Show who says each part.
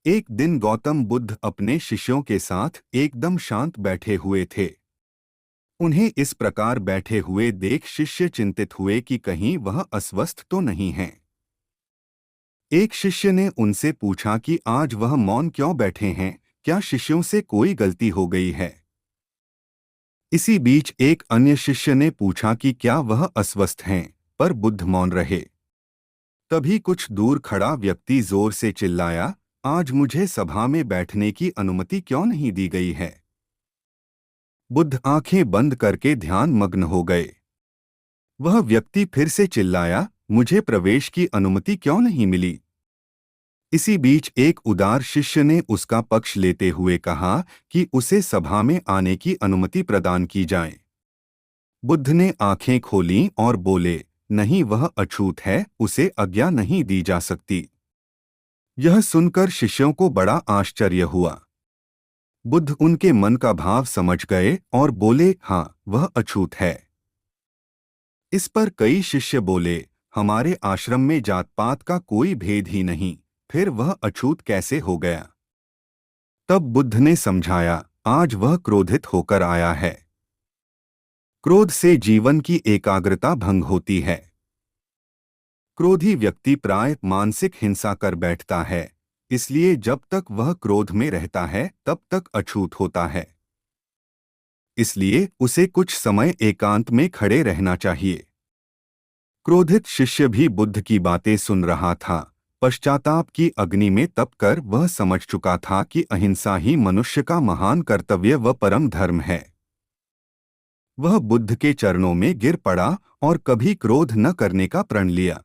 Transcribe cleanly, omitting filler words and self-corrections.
Speaker 1: एक दिन गौतम बुद्ध अपने शिष्यों के साथ एकदम शांत बैठे हुए थे। उन्हें इस प्रकार बैठे हुए देख शिष्य चिंतित हुए कि कहीं वह अस्वस्थ तो नहीं हैं। एक शिष्य ने उनसे पूछा कि आज वह मौन क्यों बैठे हैं, क्या शिष्यों से कोई गलती हो गई है। इसी बीच एक अन्य शिष्य ने पूछा कि क्या वह अस्वस्थ हैं, पर बुद्ध मौन रहे। तभी कुछ दूर खड़ा व्यक्ति जोर से चिल्लाया, आज मुझे सभा में बैठने की अनुमति क्यों नहीं दी गई है। बुद्ध आंखें बंद करके ध्यान मग्न हो गए। वह व्यक्ति फिर से चिल्लाया, मुझे प्रवेश की अनुमति क्यों नहीं मिली। इसी बीच एक उदार शिष्य ने उसका पक्ष लेते हुए कहा कि उसे सभा में आने की अनुमति प्रदान की जाए। बुद्ध ने आंखें खोलीं और बोले, नहीं, वह अछूत है, उसे आज्ञा नहीं दी जा सकती। यह सुनकर शिष्यों को बड़ा आश्चर्य हुआ। बुद्ध उनके मन का भाव समझ गए और बोले, हाँ, वह अछूत है। इस पर कई शिष्य बोले, हमारे आश्रम में जात पात का कोई भेद ही नहीं, फिर वह अछूत कैसे हो गया। तब बुद्ध ने समझाया, आज वह क्रोधित होकर आया है। क्रोध से जीवन की एकाग्रता भंग होती है। क्रोधी व्यक्ति प्राय मानसिक हिंसा कर बैठता है, इसलिए जब तक वह क्रोध में रहता है तब तक अछूत होता है। इसलिए उसे कुछ समय एकांत में खड़े रहना चाहिए। क्रोधित शिष्य भी बुद्ध की बातें सुन रहा था। पश्चाताप की अग्नि में तपकर वह समझ चुका था कि अहिंसा ही मनुष्य का महान कर्तव्य व परम धर्म है। वह बुद्ध के चरणों में गिर पड़ा और कभी क्रोध न करने का प्रण लिया।